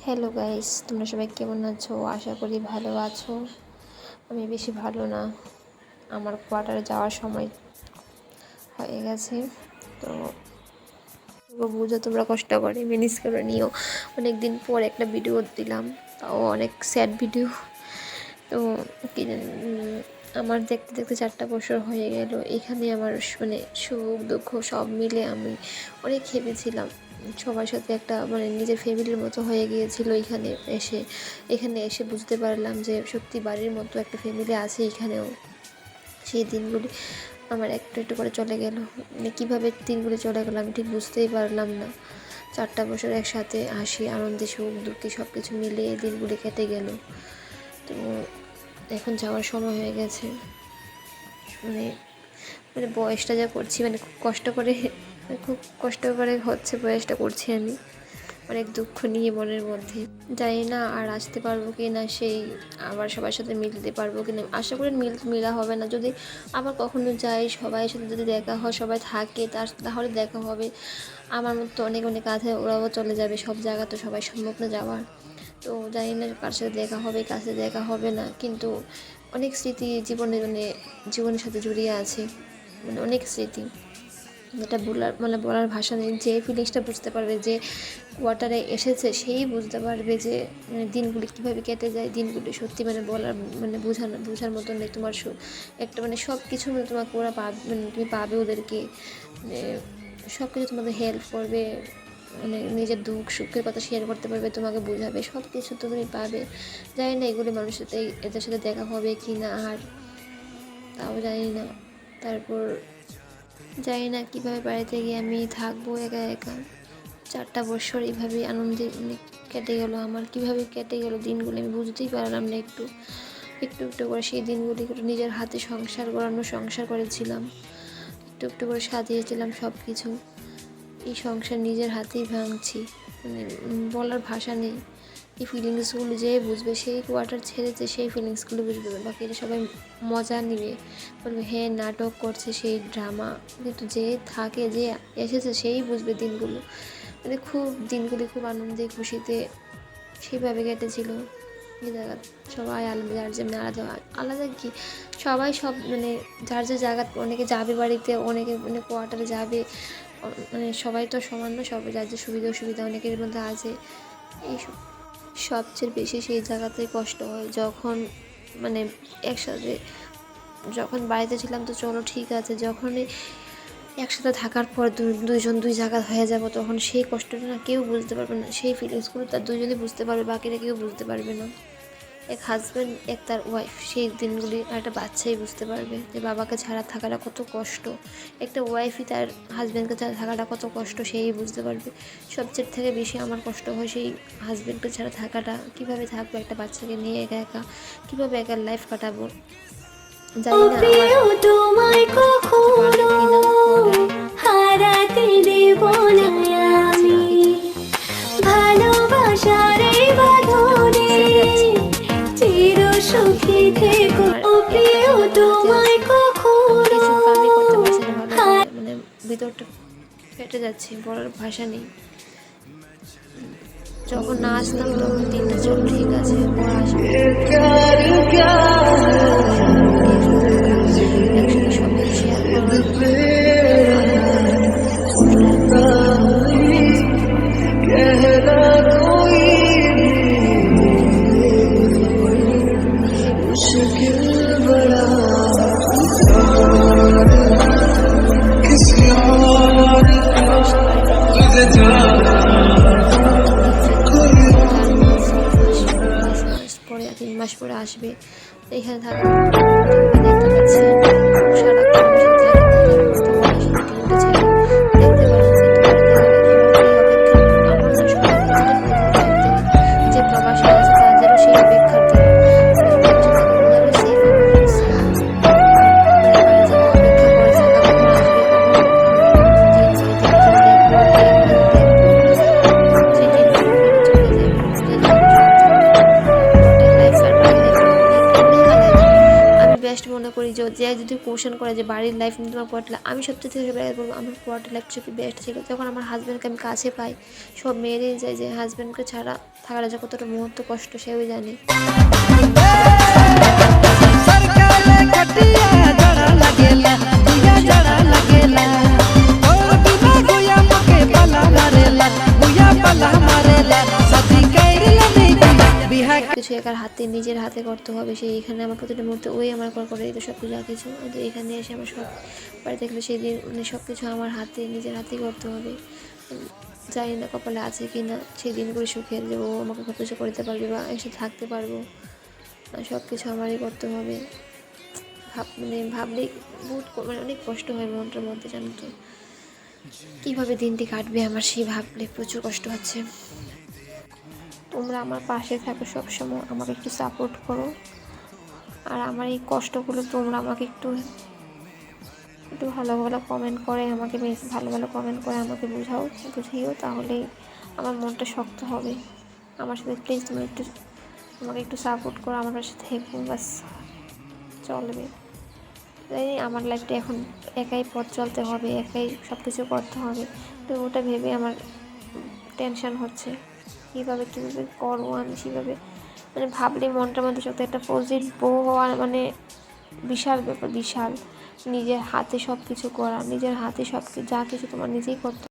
Hello guys, তোমরা সবাই কেমন আছো? আশা করি ভালো আছো। আমি বেশি ভালো না। আমার কোয়ার্টারে যাওয়ার সময় হয়ে গেছে। তো বুঝো, তোমরা কষ্ট করে ম্যানেজ করে নিও। অনেক দিন পর একটা ভিডিও দিলাম, তাও অনেক স্যাড ভিডিও। তো কি আমার দেখতে দেখতে 4টা বছর হয়ে গেল। এখানে আমার মানে সুখ দুঃখ সব মিলে আমি অনেক ভেবেছিলাম সবার সাথে একটা মানে নিজের ফ্যামিলির মতো হয়ে গিয়েছিল। এখানে এসে বুঝতে পারলাম যে সত্যি বাড়ির মতো একটা ফ্যামিলি আছে এখানেও। সেই দিনগুলি আমার একটু একটু করে চলে গেল। মানে কীভাবে দিনগুলি চলে গেল আমি ঠিক বুঝতেই পারলাম না। 4টা বছর একসাথে হাসি আনন্দে সুখ দুঃখে সব কিছু মিলিয়ে দিনগুলি কেটে গেল। তো এখন যাওয়ার সময় হয়ে গেছে। মানে মানে বয়সটা যা করছি, মানে খুব কষ্ট করে হচ্ছে বয়সটা করছি আমি, অনেক দুঃখ নিয়ে মনের মধ্যে। জানি না আর আসতে পারবো কি না, সেই আবার সবার সাথে মিলতে পারবো কি না। আশা করি মিলা হবে না। যদি আবার কখনো যাই, সবাই সাথে যদি দেখা হয়, সবাই থাকে তাহলে দেখা হবে। আমার মতো অনেক অনেক কাছে ওরাও চলে যাবে, সব জায়গা তো সবাই সম্ভব না যাওয়ার। তো জানি না কার সাথে দেখা হবে, কার সাথে দেখা হবে না, কিন্তু অনেক স্মৃতি জীবনের সাথে জড়িয়ে আছে। মানে অনেক স্মৃতি, যেটা বলার ভাষা নেই। যে ফিলিংসটা বুঝতে পারবে, যে কোয়ার্টারে এসেছে সেই বুঝতে পারবে যে দিনগুলি কীভাবে কেটে যায়। দিনগুলি সত্যি বোঝার মতো নেই। তোমার একটা সব কিছু তোমাকে ওরা পাবে, তুমি পাবে ওদেরকে, সব কিছু তোমাদের হেল্প করবে, নিজের দুঃখ সুখের কথা শেয়ার করতে পারবে, তোমাকে বোঝাবে, সব কিছু তুমি পাবে। জানি না এগুলি মানুষের সাথে এদের সাথে দেখা হবে কি না, আর তাও জানি না। তারপর জানি না কীভাবে বাড়িতে গিয়ে আমি থাকবো একা একা। 4টা বছর এইভাবেই আনন্দে কেটে গেলো আমার। কীভাবে কেটে গেলো দিনগুলো আমি বুঝতেই পারলাম না। একটু একটু করে সেই দিনগুলি নিজের হাতে সংসার করেছিলাম, একটু একটু করে সাজিয়েছিলাম সব কিছু। এই সংসার নিজের হাতেই ভাঙছি। বলার ভাষা নেই। এই ফিলিংসগুলো যে বুঝবে, সেই কোয়ার্টার ছেড়েছে, সেই ফিলিংসগুলো বুঝবে। বাকিরা সবাই মজা নিবে, বলবে হ্যাঁ নাটক করছে, সেই ড্রামা। কিন্তু যে থাকে, যে এসেছে, সেই বুঝবে দিনগুলো। দিনগুলি খুব আনন্দে খুশিতে সেইভাবে কেটেছিল। এই জায়গা সবাই আলাদা, যার যেমনি আলাদা কি সবাই সব যার যে জায়গা, অনেকে যাবে বাড়িতে, অনেকে কোয়ার্টারে যাবে। সবাই তো সমান না, সবাই যার যে সুবিধা অসুবিধা অনেকের মধ্যে আছে। এইসব সবচেয়ে বেশি সেই জায়গাতেই কষ্ট হয় যখন একসাথে, যখন বাড়িতে ছিলাম তো চলো ঠিক আছে, যখনই একসাথে থাকার পর দুইজন দুই জায়গা হয়ে যাব, তখন সেই কষ্টটা না কেউ বুঝতে পারবে না। সেই ফিলিংসগুলো তার দুইজনই বুঝতে পারবে, বাকিরা কেউ বুঝতে পারবে না। এক হাজব্যান্ড, এক তার ওয়াইফ, সেই দিনগুলি আর একটা বাচ্চাই বুঝতে পারবে যে বাবাকে ছাড়া থাকাটা কত কষ্ট। একটা ওয়াইফই তার হাজব্যান্ডকে ছাড়া থাকাটা কত কষ্ট, সেই বুঝতে পারবে। সবচেয়ে থেকে বেশি আমার কষ্ট হয় সেই হাজব্যান্ডকে ছাড়া থাকাটা। কীভাবে থাকবো একটা বাচ্চাকে নিয়ে একা একা, কীভাবে একা লাইফ কাটাবো। জানি না তোমায় কখনো হারাতে দেব না আমি, ভালোবাসার বাঁধনে চির সুখী থেকো প্রিয়, তোমায় কখনো ভিতরটা ফেটে যাচ্ছে, বলার ভাষা নেই। যখন না আসতাম তখন দিনটা চল ঠিক আছে, পর আসবে একসাথে সব কিছু শেয়ার করবো। পরে 3 মাস পরে আসবে, এখানে থাকা দেখতে পাচ্ছি সারাক্ষণ দেখতে পারেন। যে প্রবাসী আছে তাদেরও সেই অপেক্ষার্থী, করি যে যদি কোশ্চেন করে যে বাড়ির লাইফ নিয়ে তোমার কোয়ার্টার লাইফ, আমি সবচেয়ে থেকে বেড়াতে বলবো আমার কোয়ার্টার লাইফ সত্যি বেস্ট ছিল। যখন আমার হাজব্যান্ডকে আমি কাছে পাই, সব মেয়েরাই যায় যে হাজব্যান্ডকে ছাড়া থাকাটা যে কতটা মুহূর্ত কষ্ট সেও জানে। কিছু একার হাতে নিজের হাতে করতে হবে, সেই এখানে আমার প্রতিটা মুহূর্তে ওই আমার করে দিত সব কিছু, যা কিছু। তো এখানে এসে আমার সব বাড়ি দেখলে সেই দিন মানে সব কিছু আমার হাতে নিজের হাতেই করতে হবে। জানি না কপালে আছে কি না সেই দিনগুলো সুখের, যে ও আমাকে সব কিছু করতে পারবে বা এসে থাকতে পারবো, সব কিছু আমারই করতে হবে। মানে ভাবলেই বহুত মানে অনেক কষ্ট হয় মনটার মধ্যে, জানো তো কীভাবে দিনটি কাটবে আমার সেই ভাবলে প্রচুর কষ্ট হচ্ছে। তোমরা আমার পাশে থাকো সবসময়, আমাকে একটু সাপোর্ট করো, আর আমার এই কষ্টগুলো তোমরা আমাকে একটু একটু ভালো ভালো কমেন্ট করে আমাকে ভালো ভালো কমেন্ট করে আমাকে বুঝিও, তাহলেই আমার মনটা শক্ত হবে। আমার সাথে প্লিজ তুমি একটু আমাকে একটু সাপোর্ট করো, আমার পাশে থেকো, বাস চলবে। আমার লাইফটা এখন একাই পথ চলতে হবে, একাই সব কিছু করতে হবে। তো ওটা ভেবে আমার টেনশন হচ্ছে, কীভাবে করবো আমি সেভাবে মানে ভাবলে মনটার মধ্যে সত্যি একটা পজিটিভ বউ হওয়া মানে বিশাল ব্যাপার, বিশাল। নিজের হাতে সব কিছু করা, নিজের হাতে সব যা কিছু তোমার নিজেই করতে